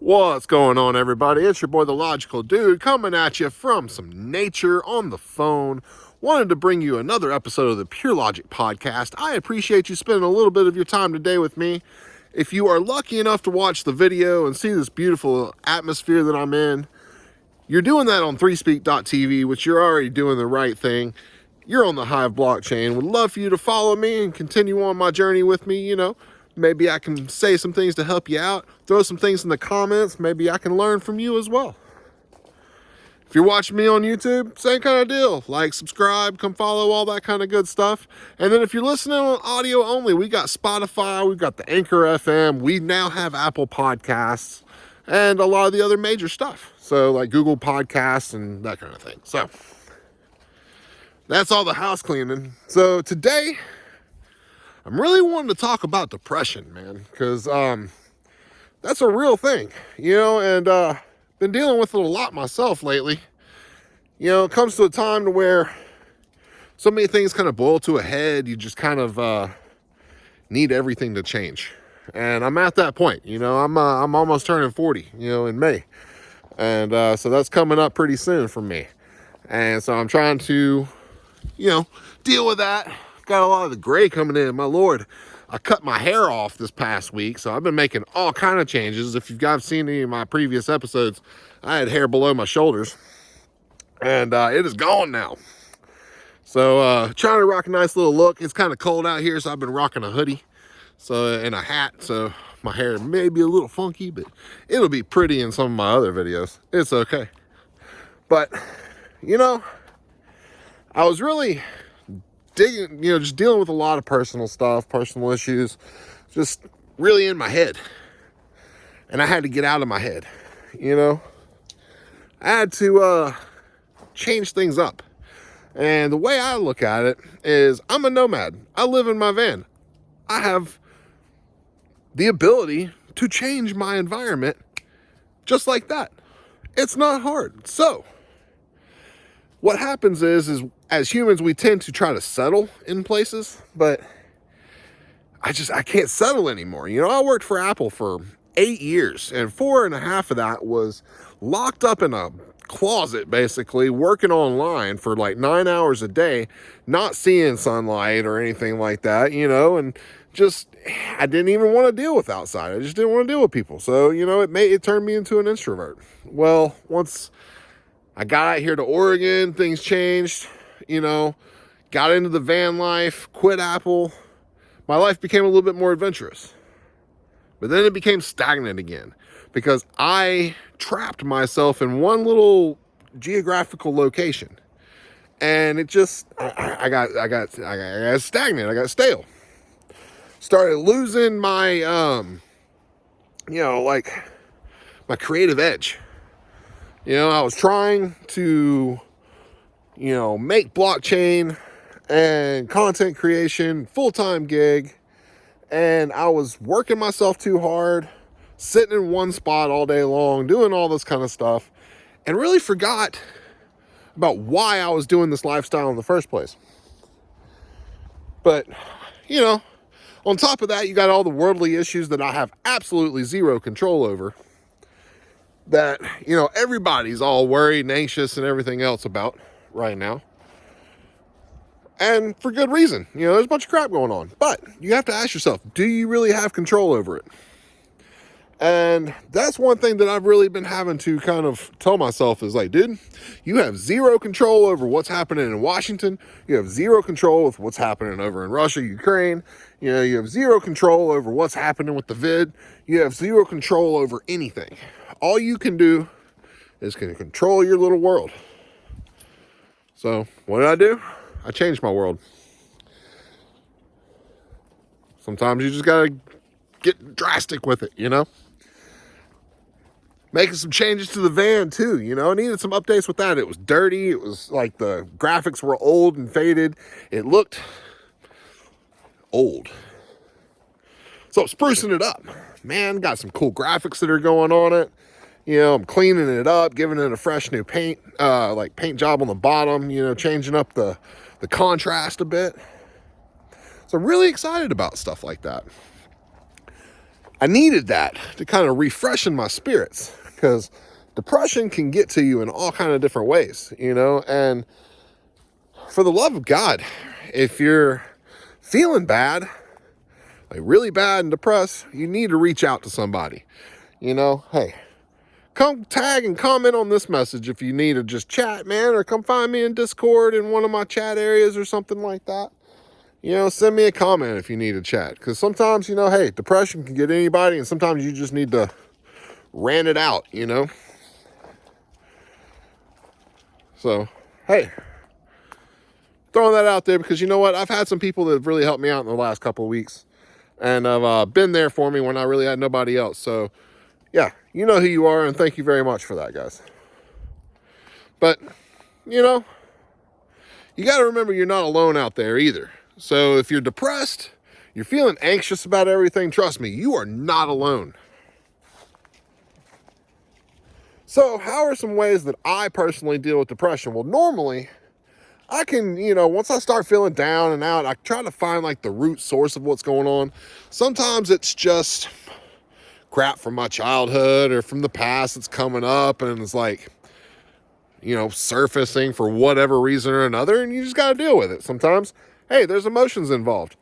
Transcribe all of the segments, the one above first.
What's going on, everybody? It's your boy, the Logical Dude, coming at you from some nature on the phone. Wanted to bring you another episode of the Pure Logic Podcast. I appreciate you spending a little bit of your time today with me. If you are lucky enough to watch the video and see this beautiful atmosphere that I'm in, you're doing that on 3speak.tv, which you're already doing the right thing. You're on the Hive blockchain. Would love for you to follow me and continue on my journey with me. Maybe I can say some things to help you out. Throw some things in the comments. Maybe I can learn from you as well. If you're watching me on YouTube, same kind of deal. Like, subscribe, come follow, all that kind of good stuff. And then if you're listening on audio only, we got Spotify, we've got the Anchor FM, we now have Apple Podcasts, and a lot of the other major stuff. So like Google Podcasts and that kind of thing. So that's all the house cleaning. So today, I'm really wanting to talk about depression, man, because that's a real thing, and been dealing with it a lot myself lately. It comes to a time to where so many things kind of boil to a head. You just kind of need everything to change. And I'm at that point, I'm almost turning 40, in May. And so that's coming up pretty soon for me. And so I'm trying to, deal with that. Got a lot of the gray coming in. My Lord, I cut my hair off this past week, so I've been making all kind of changes. If you guys seen any of my previous episodes, I had hair below my shoulders, and it is gone now. So trying to rock a nice little look. It's kind of cold out here, so I've been rocking a hoodie and a hat, so my hair may be a little funky, but it'll be pretty in some of my other videos. It's okay. But I was really digging, just dealing with a lot of personal stuff, personal issues, just really in my head. And I had to get out of my head, I had to change things up. And the way I look at it is I'm a nomad. I live in my van. I have the ability to change my environment just like that. It's not hard. So what happens is as humans, we tend to try to settle in places, but I can't settle anymore. I worked for Apple for 8 years, and 4.5 of that was locked up in a closet, basically, working online for like 9 hours a day, not seeing sunlight or anything like that, and just, I didn't even want to deal with outside. I just didn't want to deal with people. So, it turned me into an introvert. Well, once I got out here to Oregon, things changed, got into the van life, quit Apple. My life became a little bit more adventurous. But then it became stagnant again because I trapped myself in one little geographical location. And it just, I got stagnant. I got stale. Started losing my, my creative edge. I was trying to, make blockchain and content creation full-time gig, and I was working myself too hard, sitting in one spot all day long, doing all this kind of stuff, and really forgot about why I was doing this lifestyle in the first place. But, on top of that, you got all the worldly issues that I have absolutely zero control over, that, everybody's all worried and anxious and everything else about right now. And for good reason. There's a bunch of crap going on. But you have to ask yourself, do you really have control over it? And that's one thing that I've really been having to kind of tell myself is like, dude, you have zero control over what's happening in Washington. You have zero control with what's happening over in Russia, Ukraine. You have zero control over what's happening with the vid. You have zero control over anything. All you can do is can control your little world. So what did I do? I changed my world. Sometimes you just gotta get drastic with it, Making some changes to the van too, I needed some updates with that. It was dirty. It was like the graphics were old and faded. It looked old. So sprucing it up. Man, got some cool graphics that are going on it. I'm cleaning it up, giving it a fresh new paint, paint job on the bottom, changing up the contrast a bit. So I'm really excited about stuff like that. I needed that to kind of refreshen my spirits, because depression can get to you in all kind of different ways, and for the love of God, if you're feeling bad, like really bad and depressed, you need to reach out to somebody. Hey, come tag and comment on this message if you need to just chat, man, or come find me in Discord in one of my chat areas or something like that. Send me a comment if you need to chat, because sometimes, hey, depression can get anybody, and sometimes you just need to rant it out, So, hey, throwing that out there because you know what? I've had some people that have really helped me out in the last couple of weeks, and have been there for me when I really had nobody else. So, yeah, you know who you are, and thank you very much for that, guys. But, you got to remember you're not alone out there either. So if you're depressed, you're feeling anxious about everything, trust me, you are not alone. So how are some ways that I personally deal with depression? Well, normally I can, once I start feeling down and out, I try to find like the root source of what's going on. Sometimes it's just crap from my childhood or from the past that's coming up and it's like, surfacing for whatever reason or another, and you just got to deal with it. Sometimes, hey, there's emotions involved.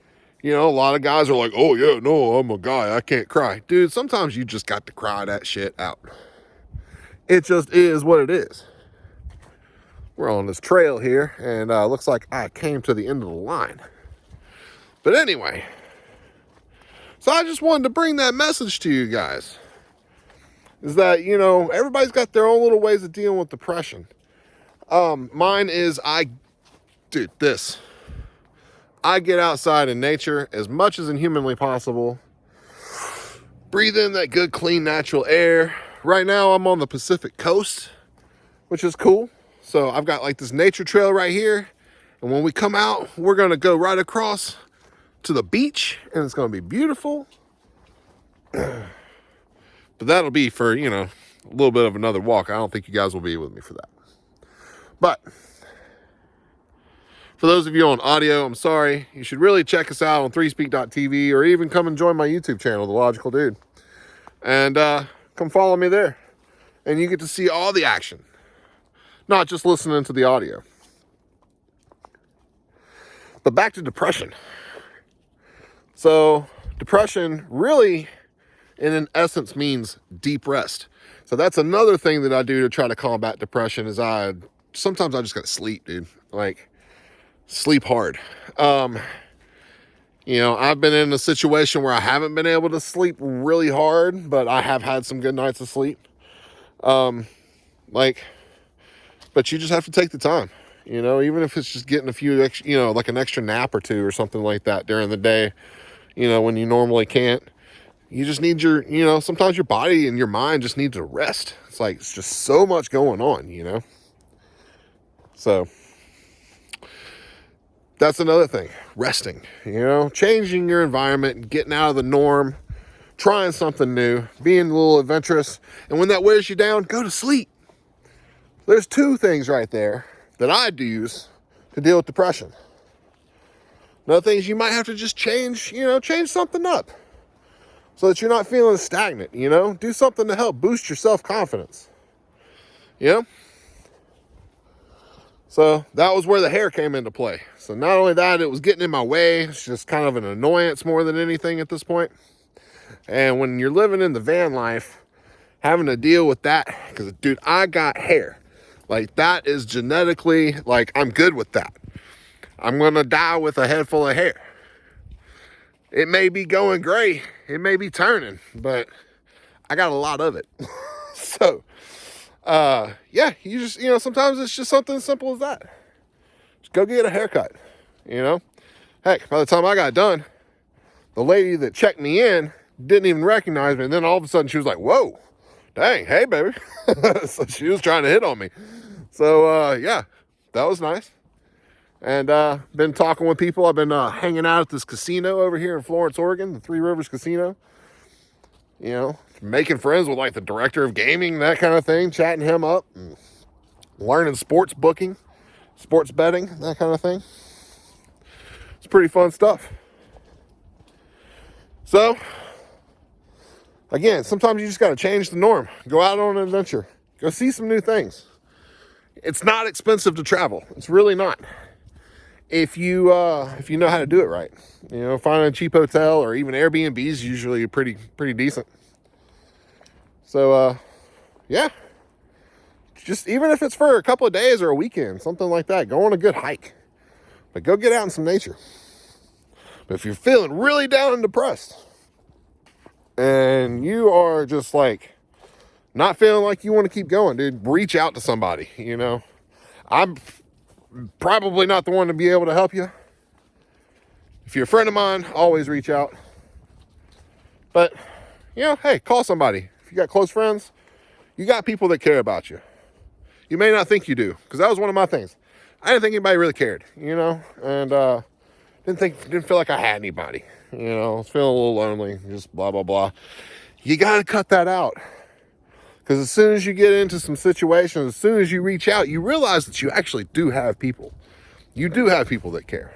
A lot of guys are like, oh yeah, no, I'm a guy, I can't cry. Dude, sometimes you just got to cry that shit out. It just is what it is. We're on this trail here, and looks like I came to the end of the line. But anyway, so I just wanted to bring that message to you guys. Is that, everybody's got their own little ways of dealing with depression. Mine is I get outside in nature as much as humanly possible. Breathe in that good, clean, natural air. Right now, I'm on the Pacific coast, which is cool. So I've got like this nature trail right here. And when we come out, we're going to go right across to the beach, and it's going to be beautiful. But that'll be for, a little bit of another walk. I don't think you guys will be with me for that. But for those of you on audio, I'm sorry. You should really check us out on 3speak.tv or even come and join my YouTube channel, The Logical Dude. And come follow me there. And you get to see all the action, not just listening to the audio. But back to depression. So depression really, in an essence, means deep rest. So that's another thing that I do to try to combat depression is sometimes I just gotta sleep, dude. Like, sleep hard. I've been in a situation where I haven't been able to sleep really hard, but I have had some good nights of sleep. But you just have to take the time, even if it's just getting a few extra, like an extra nap or two or something like that during the day, when you normally can't. You just need sometimes your body and your mind just need to rest. It's just so much going on, So that's another thing, resting, changing your environment, getting out of the norm, trying something new, being a little adventurous. And when that wears you down, go to sleep. There's two things right there that I'd use to deal with depression. Another thing is you might have to just change something up so that you're not feeling stagnant, do something to help boost your self-confidence, So that was where the hair came into play. So not only that, it was getting in my way. It's just kind of an annoyance more than anything at this point. And when you're living in the van life, having to deal with that, because dude, I got hair. Like that is genetically, I'm good with that. I'm going to die with a head full of hair. It may be going gray. It may be turning, but I got a lot of it. So, yeah, you just, sometimes it's just something as simple as that. Just go get a haircut, Heck, by the time I got done, the lady that checked me in didn't even recognize me. And then all of a sudden she was like, whoa, dang, hey, baby. So she was trying to hit on me. So, yeah, that was nice. And been talking with people. I've been hanging out at this casino over here in Florence, Oregon, the Three Rivers Casino. Making friends with the director of gaming, that kind of thing, chatting him up, and learning sports booking, sports betting, that kind of thing. It's pretty fun stuff. So, Again, sometimes you just got to change the norm. Go out on an adventure. Go see some new things. It's not expensive to travel. It's really not. If you know how to do it right. Finding a cheap hotel or even Airbnb is usually pretty decent. So, yeah. Just even if it's for a couple of days or a weekend, something like that, go on a good hike. But go get out in some nature. But if you're feeling really down and depressed, and you are just like not feeling like you want to keep going, dude, reach out to somebody. I'm probably not the one to be able to help you. If you're a friend of mine, always reach out. But, hey, call somebody. If you got close friends, you got people that care about you. You may not think you do, because that was one of my things. I didn't think anybody really cared, and didn't feel like I had anybody. I was feeling a little lonely, just blah, blah, blah. You got to cut that out. Because as soon as you get into some situations, as soon as you reach out, you realize that you actually do have people. You do have people that care.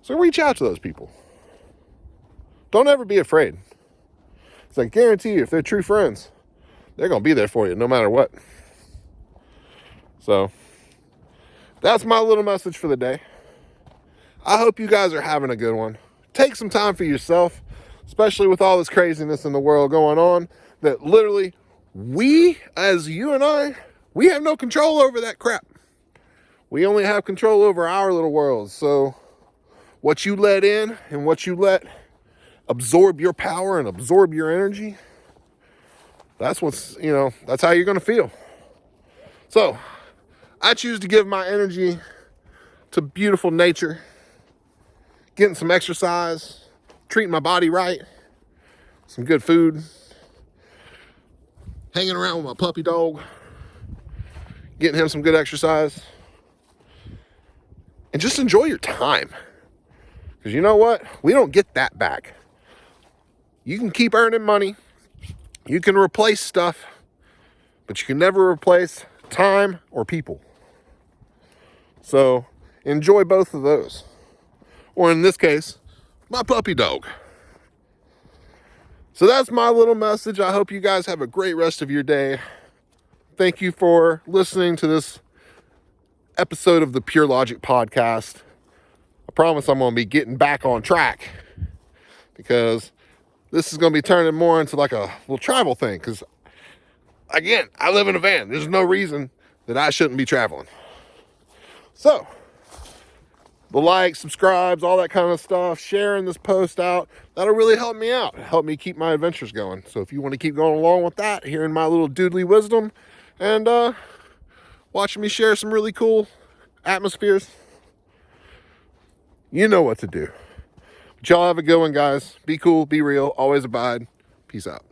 So reach out to those people. Don't ever be afraid. Because I guarantee you, if they're true friends, they're going to be there for you no matter what. So that's my little message for the day. I hope you guys are having a good one. Take some time for yourself, especially with all this craziness in the world going on, that literally we, as you and I, we have no control over that crap. We only have control over our little worlds. So what you let in and what you let absorb your power and absorb your energy, that's that's how you're going to feel. So I choose to give my energy to beautiful nature, getting some exercise, treating my body right, some good food, hanging around with my puppy dog, getting him some good exercise, and just enjoy your time. Because you know what? We don't get that back. You can keep earning money. You can replace stuff, but you can never replace time or people. So enjoy both of those. Or in this case, my puppy dog. So that's my little message. I hope you guys have a great rest of your day. Thank you for listening to this episode of the Pure Logic podcast. I promise I'm going to be getting back on track, because this is going to be turning more into like a little travel thing. Because, again, I live in a van. There's no reason that I shouldn't be traveling. So, the likes, subscribes, all that kind of stuff, sharing this post out, that'll really help me out. Help me keep my adventures going. So if you want to keep going along with that, hearing my little doodly wisdom, and watching me share some really cool atmospheres, you know what to do. But y'all have a good one, guys. Be cool, be real, always abide. Peace out.